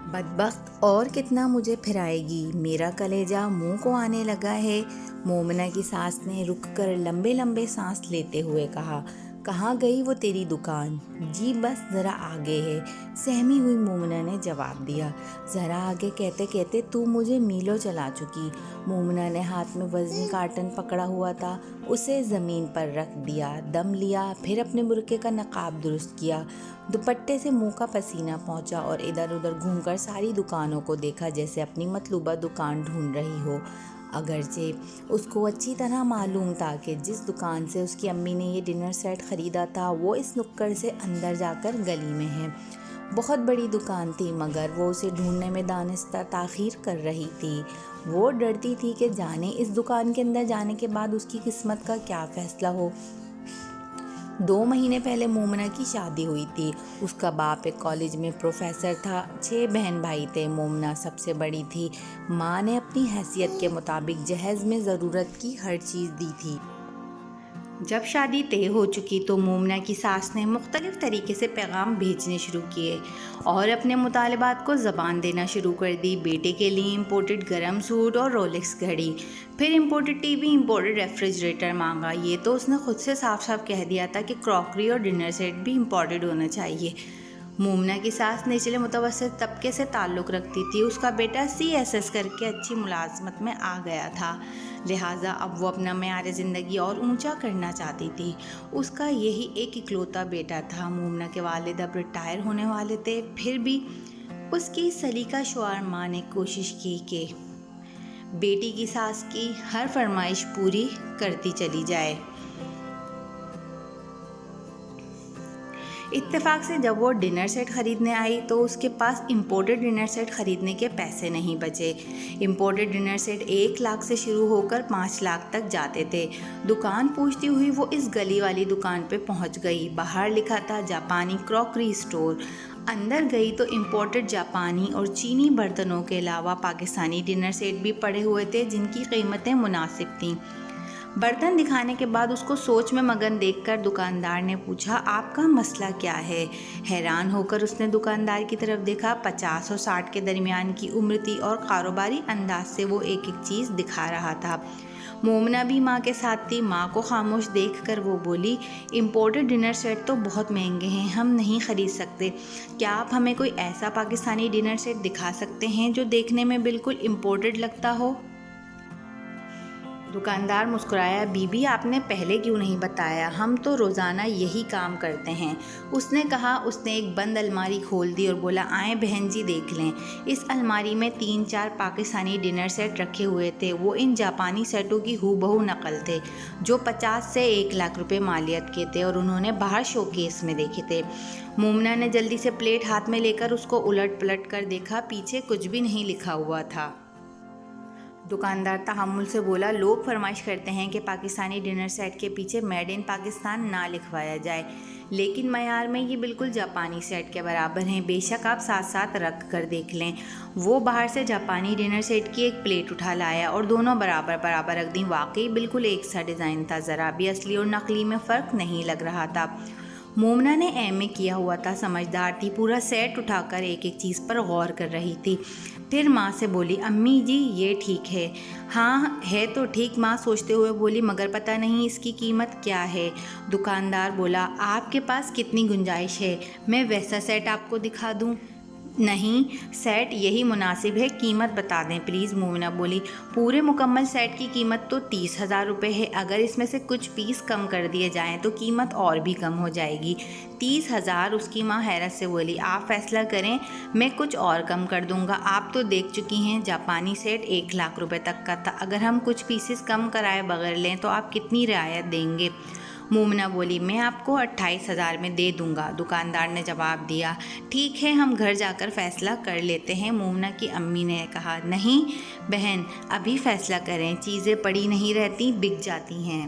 بدبخت اور کتنا مجھے پھرائے گی، میرا کلیجہ منہ کو آنے لگا ہے۔ مومنہ کی ساس نے رک کر لمبے لمبے سانس لیتے ہوئے کہا، کہاں گئی وہ تیری دکان؟ جی بس ذرا آگے ہے، سہمی ہوئی مومنہ نے جواب دیا۔ ذرا آگے کہتے کہتے تو مجھے میلوں چلا چکی۔ مومنہ نے ہاتھ میں وزنی کارٹن پکڑا ہوا تھا، اسے زمین پر رکھ دیا، دم لیا، پھر اپنے برقعے کا نقاب درست کیا، دوپٹے سے منہ کا پسینہ پہنچا اور ادھر ادھر گھوم کر ساری دکانوں کو دیکھا جیسے اپنی مطلوبہ دکان ڈھونڈ رہی ہو، اگرچہ اس کو اچھی طرح معلوم تھا کہ جس دکان سے اس کی امی نے یہ ڈنر سیٹ خریدا تھا وہ اس نکڑ سے اندر جا کر گلی میں ہے۔ بہت بڑی دکان تھی مگر وہ اسے ڈھونڈنے میں دانستہ تاخیر کر رہی تھی۔ وہ ڈرتی تھی کہ جانے اس دکان کے اندر جانے کے بعد اس کی قسمت کا کیا فیصلہ ہو۔ 2 مہینے پہلے مومنہ کی شادی ہوئی تھی۔ اس کا باپ ایک کالج میں پروفیسر تھا، 6 بہن بھائی تھے، مومنہ سب سے بڑی تھی۔ ماں نے اپنی حیثیت کے مطابق جہیز میں ضرورت کی ہر چیز دی تھی۔ جب شادی طے ہو چکی تو مومنہ کی ساس نے مختلف طریقے سے پیغام بھیجنے شروع کیے اور اپنے مطالبات کو زبان دینا شروع کر دی۔ بیٹے کے لیے امپورٹڈ گرم سوٹ اور رولکس گھڑی، پھر imported T V, imported refrigerator مانگا۔ یہ تو اس نے خود سے صاف صاف کہہ دیا تھا کہ کراکری اور ڈنر سیٹ بھی امپورٹڈ ہونا چاہیے۔ مومنہ کی ساس نچلے متوسط طبقے سے تعلق رکھتی تھی۔ اس کا بیٹا CSS کر کے اچھی ملازمت میں آ گیا تھا، لہٰذا اب وہ اپنا معیار زندگی اور اونچا کرنا چاہتی تھی۔ اس کا یہی ایک اکلوتا بیٹا تھا۔ مومنہ کے والد اب ریٹائر ہونے والے تھے، پھر بھی اس کی سلیقہ شعار ماں نے کوشش کی کہ بیٹی کی ساس کی ہر فرمائش پوری کرتی چلی جائے۔ اتفاق سے جب وہ ڈنر سیٹ خریدنے آئی تو اس کے پاس امپورٹڈ ڈنر سیٹ خریدنے کے پیسے نہیں بچے۔ امپورٹڈ ڈنر سیٹ 1 لاکھ سے شروع ہو کر 5 لاکھ تک جاتے تھے۔ دکان پوچھتی ہوئی وہ اس گلی والی دکان پہ پہنچ گئی۔ باہر لکھا تھا جاپانی کراکری اسٹور۔ اندر گئی تو امپورٹڈ جاپانی اور چینی برتنوں کے علاوہ پاکستانی ڈنر سیٹ بھی پڑے ہوئے تھے جن کی قیمتیں مناسب تھیں۔ برتن دکھانے کے بعد اس کو سوچ میں مگن دیکھ کر دکاندار نے پوچھا، آپ کا مسئلہ کیا ہے؟ حیران ہو کر اس نے دکاندار کی طرف دیکھا۔ 50 اور 60 کے درمیان کی عمر تھی اور کاروباری انداز سے وہ ایک ایک چیز دکھا رہا تھا۔ مومنہ بھی ماں کے ساتھ تھی۔ ماں کو خاموش دیکھ کر وہ بولی، امپورٹڈ ڈنر سیٹ تو بہت مہنگے ہیں، ہم نہیں خرید سکتے۔ کیا آپ ہمیں کوئی ایسا پاکستانی ڈنر سیٹ دکھا سکتے ہیں جو دیکھنے میں بالکل امپورٹڈ لگتا ہو؟ دکاندار مسکرایا، بی بی آپ نے پہلے کیوں نہیں بتایا؟ ہم تو روزانہ یہی کام کرتے ہیں، اس نے کہا۔ اس نے ایک بند الماری کھول دی اور بولا، آئیں بہن جی دیکھ لیں۔ اس الماری میں 3-4 پاکستانی ڈنر سیٹ رکھے ہوئے تھے۔ وہ ان جاپانی سیٹوں کی ہو بہو نقل تھے جو 50 سے 1 لاکھ روپے مالیت کے تھے اور انہوں نے باہر شو کیس میں دیکھے تھے۔ مومنہ نے جلدی سے پلیٹ ہاتھ میں لے کر اس کو الٹ پلٹ کر دیکھا، پیچھے کچھ بھی نہیں لکھا ہوا تھا۔ دکاندار تحمل سے بولا، لوگ فرمائش کرتے ہیں کہ پاکستانی ڈنر سیٹ کے پیچھے میڈ ان پاکستان نہ لکھوایا جائے، لیکن معیار میں یہ بالکل جاپانی سیٹ کے برابر ہیں، بے شک آپ ساتھ ساتھ رکھ کر دیکھ لیں۔ وہ باہر سے جاپانی ڈنر سیٹ کی ایک پلیٹ اٹھا لایا اور دونوں برابر برابر رکھ دیں۔ واقعی بالکل ایک سا ڈیزائن تھا، ذرا بھی اصلی اور نقلی میں فرق نہیں لگ رہا تھا۔ مومنہ نے ایم اے کیا ہوا تھا، سمجھدار تھی، پورا سیٹ اٹھا کر ایک ایک چیز پر غور کر رہی تھی۔ پھر ماں سے بولی، امی جی یہ ٹھیک ہے؟ ہاں ہے تو ٹھیک، ماں سوچتے ہوئے بولی، مگر پتہ نہیں اس کی قیمت کیا ہے۔ دکاندار بولا، آپ کے پاس کتنی گنجائش ہے؟ میں ویسا سیٹ آپ کو دکھا دوں؟ نہیں، سیٹ یہی مناسب ہے، قیمت بتا دیں پلیز۔ مومنہ بولی، پورے مکمل سیٹ کی قیمت تو 30,000 روپے ہے، اگر اس میں سے کچھ پیس کم کر دیے جائیں تو قیمت اور بھی کم ہو جائے گی۔ 30,000؟ اس کی ماں حیرت سے بولی، آپ فیصلہ کریں، میں کچھ اور کم کر دوں گا۔ آپ تو دیکھ چکی ہیں جاپانی سیٹ 1 لاکھ روپے تک کا تھا، اگر ہم کچھ پیسز کم کرائے بغیر لیں تو آپ کتنی رعایت دیں گے؟ مومنہ بولی، میں آپ کو 28,000 میں دے دوں گا۔ دکاندار نے جواب دیا، ٹھیک ہے، ہم گھر جا کر فیصلہ کر لیتے ہیں۔ مومنہ کی امی نے کہا، نہیں بہن، ابھی فیصلہ کریں، چیزیں پڑی نہیں رہتی، بک جاتی ہیں۔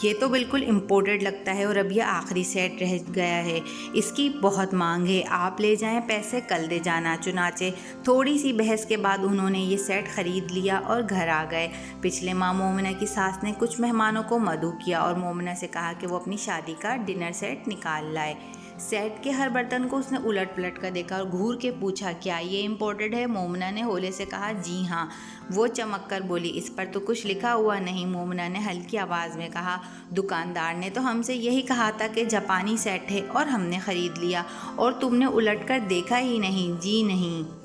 یہ تو بالکل امپورٹڈ لگتا ہے اور اب یہ آخری سیٹ رہ گیا ہے، اس کی بہت مانگ ہے، آپ لے جائیں پیسے کل دے جانا۔ چنانچہ تھوڑی سی بحث کے بعد انہوں نے یہ سیٹ خرید لیا اور گھر آ گئے۔ پچھلے ماہ مومنہ کی ساس نے کچھ مہمانوں کو مدعو کیا اور مومنہ سے کہا کہ وہ اپنی شادی کا ڈنر سیٹ نکال لائے۔ سیٹ کے ہر برتن کو اس نے الٹ پلٹ کر دیکھا اور گھور کے پوچھا، کیا یہ امپورٹڈ ہے؟ مومنہ نے ہولے سے کہا، جی ہاں۔ وہ چمک کر بولی، اس پر تو کچھ لکھا ہوا نہیں۔ مومنہ نے ہلکی آواز میں کہا، دکاندار نے تو ہم سے یہی کہا تھا کہ جاپانی سیٹ ہے اور ہم نے خرید لیا، اور تم نے الٹ کر دیکھا ہی نہیں۔ جی نہیں،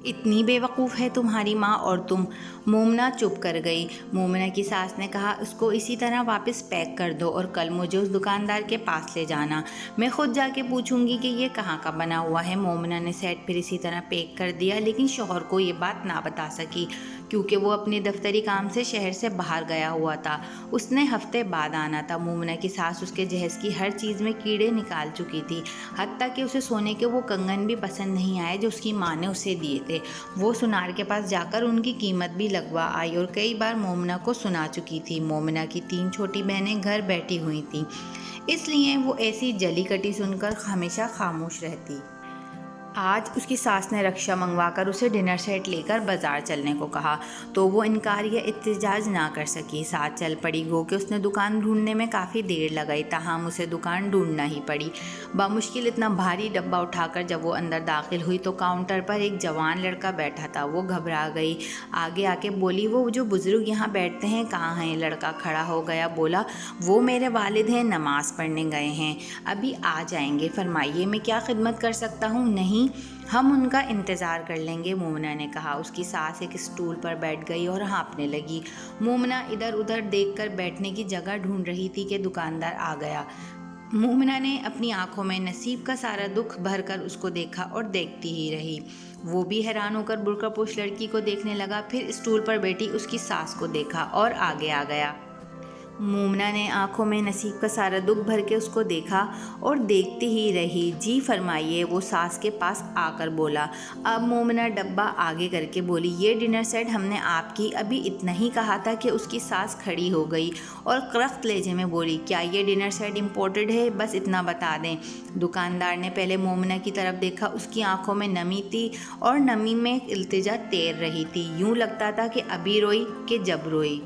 اتنی بے وقوف ہے تمہاری ماں اور تم۔ مومنہ چپ کر گئی۔ مومنہ کی ساس نے کہا، اس کو اسی طرح واپس پیک کر دو اور کل مجھے اس دکاندار کے پاس لے جانا، میں خود جا کے پوچھوں گی کہ یہ کہاں کا بنا ہوا ہے۔ مومنہ نے سیٹ پھر اسی طرح پیک کر دیا، لیکن شوہر کو یہ بات نہ بتا سکی کیونکہ وہ اپنے دفتری کام سے شہر سے باہر گیا ہوا تھا۔ اس نے ہفتے بعد آنا تھا۔ مومنہ کی ساس اس کے جہیز کی ہر چیز میں کیڑے نکال چکی تھی، حتیٰ کہ اسے سونے کے وہ کنگن بھی پسند نہیں آئے جو اس کی ماں نے اسے دیے تھے۔ وہ سنار کے پاس جا کر ان کی قیمت بھی لگوا آئی اور کئی بار مومنہ کو سنا چکی تھی۔ مومنہ کی 3 چھوٹی بہنیں گھر بیٹھی ہوئی تھیں، اس لیے وہ ایسی جلی کٹی سن کر ہمیشہ خاموش رہتی۔ آج اس کی ساس نے رکشا منگوا کر اسے ڈنر سیٹ لے کر بازار چلنے کو کہا تو وہ انکار یا احتجاج نہ کر سکی، ساتھ چل پڑی۔ گو کہ اس نے دکان ڈھونڈنے میں کافی دیر لگائی، تاہم اسے دکان ڈھونڈنا ہی پڑی۔ بمشکل اتنا بھاری ڈبہ اٹھا کر جب وہ اندر داخل ہوئی تو کاؤنٹر پر ایک جوان لڑکا بیٹھا تھا۔ وہ گھبرا گئی، آگے آ کے بولی، وہ جو بزرگ یہاں بیٹھتے ہیں کہاں ہیں؟ لڑکا کھڑا ہو گیا، بولا، وہ میرے والد ہیں، نماز پڑھنے گئے ہیں، ابھی آ جائیں گے، فرمائیے میں کیا خدمت کر سکتا ہوں؟ نہیں، ہم ان کا انتظار کر لیں گے، مومنہ نے کہا۔ اس کی ساس ایک اسٹول پر بیٹھ گئی اور ہانپنے لگی۔ مومنہ ادھر ادھر دیکھ کر بیٹھنے کی جگہ ڈھونڈ رہی تھی کہ دکاندار آ گیا۔ مومنہ نے اپنی آنکھوں میں نصیب کا سارا دکھ بھر کر اس کو دیکھا اور دیکھتی ہی رہی۔ وہ بھی حیران ہو کر برقع پوش لڑکی کو دیکھنے لگا، پھر اسٹول پر بیٹھی اس کی ساس کو دیکھا اور آگے آ گیا۔ مومنہ نے آنکھوں میں نصیب کا سارا دکھ بھر کے اس کو دیکھا اور دیکھتی ہی رہی۔ جی فرمائیے، وہ ساس کے پاس آ کر بولا۔ اب مومنہ ڈبہ آگے کر کے بولی، یہ ڈنر سیٹ ہم نے آپ کی ابھی اتنا ہی کہا تھا کہ اس کی ساس کھڑی ہو گئی اور کرخت لہجے میں بولی، کیا یہ ڈنر سیٹ امپورٹڈ ہے؟ بس اتنا بتا دیں۔ دکاندار نے پہلے مومنہ کی طرف دیکھا، اس کی آنکھوں میں نمی تھی اور نمی میں التجا تیر رہی تھی، یوں لگتا تھا کہ ابھی روئی کہ جب روئی۔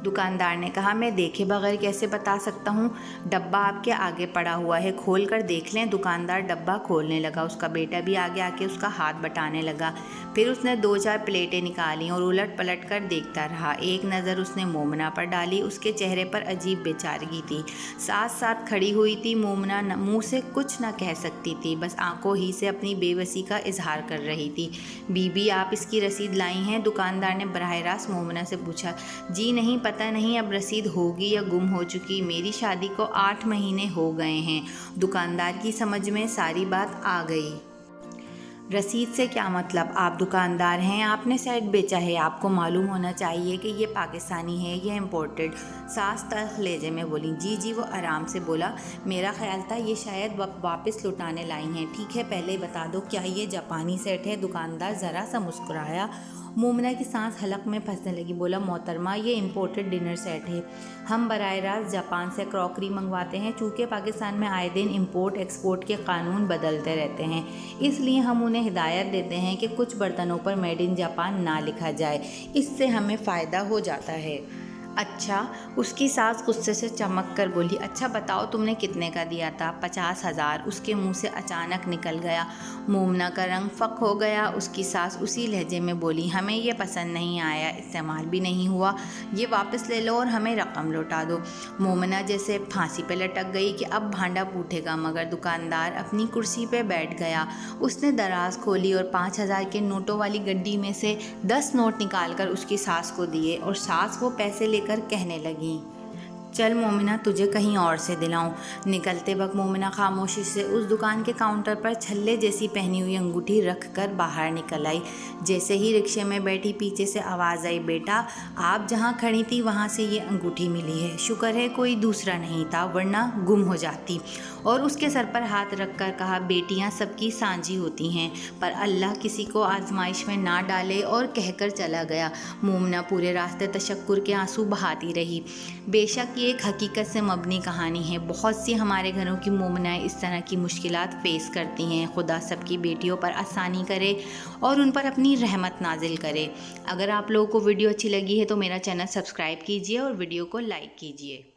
دکاندار نے کہا، میں دیکھے بغیر کیسے بتا سکتا ہوں؟ ڈبہ آپ کے آگے پڑا ہوا ہے، کھول کر دیکھ لیں۔ دکاندار ڈبہ کھولنے لگا، اس کا بیٹا بھی آگے آ کے اس کا ہاتھ بٹانے لگا۔ پھر اس نے 2-4 پلیٹیں نکالیں اور الٹ پلٹ کر دیکھتا رہا۔ ایک نظر اس نے مومنہ پر ڈالی، اس کے چہرے پر عجیب بے چارگی تھی۔ ساتھ ساتھ کھڑی ہوئی تھی۔ مومنہ منہ سے کچھ نہ کہہ سکتی تھی، بس آنکھوں ہی سے اپنی بے بسی کا اظہار کر رہی تھی۔ بی بی، آپ اس کی رسید لائی ہیں؟ دکاندار نے براہ راست مومنہ سے پوچھا۔ جی نہیں، پتہ نہیں اب رسید ہوگی یا گم ہو چکی، میری شادی کو 8 مہینے ہو گئے ہیں۔ دکاندار کی سمجھ میں ساری بات آ گئی۔ رسید سے کیا مطلب؟ آپ دکاندار ہیں، آپ نے سیٹ بیچا ہے، آپ کو معلوم ہونا چاہیے کہ یہ پاکستانی ہے یا امپورٹڈ۔ ساس تلخ لہجے میں بولی۔ جی وہ آرام سے بولا، میرا خیال تھا یہ شاید واپس لوٹانے لائی ہیں۔ ٹھیک ہے، پہلے بتا دو کیا یہ جاپانی سیٹ ہے؟ دکاندار ذرا سا مسکرایا۔ مومنہ کی سانس حلق میں پھنسنے لگی، بولا، محترمہ یہ امپورٹڈ ڈنر سیٹ ہے، ہم براہ راست جاپان سے کراکری منگواتے ہیں، چونکہ پاکستان میں آئے دن امپورٹ ایکسپورٹ کے قانون بدلتے رہتے ہیں، اس لیے ہم انہیں ہدایت دیتے ہیں کہ کچھ برتنوں پر میڈ ان جاپان نہ لکھا جائے، اس سے ہمیں فائدہ ہو جاتا ہے۔ اچھا، اس کی ساس غصے سے چمک کر بولی، اچھا بتاؤ تم نے کتنے کا دیا تھا؟ 50,000، اس کے منہ سے اچانک نکل گیا۔ مومنہ کا رنگ فق ہو گیا۔ اس کی ساس اسی لہجے میں بولی، ہمیں یہ پسند نہیں آیا، استعمال بھی نہیں ہوا، یہ واپس لے لو اور ہمیں رقم لوٹا دو۔ مومنہ جیسے پھانسی پہ لٹک گئی کہ اب بھانڈا پھوٹے گا، مگر دکاندار اپنی کرسی پہ بیٹھ گیا۔ اس نے دراز کھولی اور 5,000 کے نوٹوں والی گڈی میں سے 10 نوٹ نکال کر اس کی ساس کو دیے اور ساس وہ پیسے لے کر کہنے لگیں، چل مومنہ تجھے کہیں اور سے دلاؤں۔ نکلتے وقت مومنہ خاموشی سے اس دکان کے کاؤنٹر پر چھلے جیسی پہنی ہوئی انگوٹھی رکھ کر باہر نکل آئی۔ جیسے ہی رکشے میں بیٹھی پیچھے سے آواز آئی، بیٹا آپ جہاں کھڑی تھی وہاں سے یہ انگوٹھی ملی ہے، شکر ہے کوئی دوسرا نہیں تھا ورنہ گم ہو جاتی۔ اور اس کے سر پر ہاتھ رکھ کر کہا، بیٹیاں سب کی سانجھی ہوتی ہیں، پر اللہ کسی کو آزمائش میں نہ ڈالے، اور کہہ کر چلا گیا۔ مومنہ پورے راستے تشکر کے آنسو بہاتی رہی۔ بے شک یہ ایک حقیقت سے مبنی کہانی ہے۔ بہت سی ہمارے گھروں کی مومنائیں اس طرح کی مشکلات فیس کرتی ہیں۔ خدا سب کی بیٹیوں پر آسانی کرے اور ان پر اپنی رحمت نازل کرے۔ اگر آپ لوگوں کو ویڈیو اچھی لگی ہے تو میرا چینل سبسکرائب کیجیے اور ویڈیو کو لائک کیجیے۔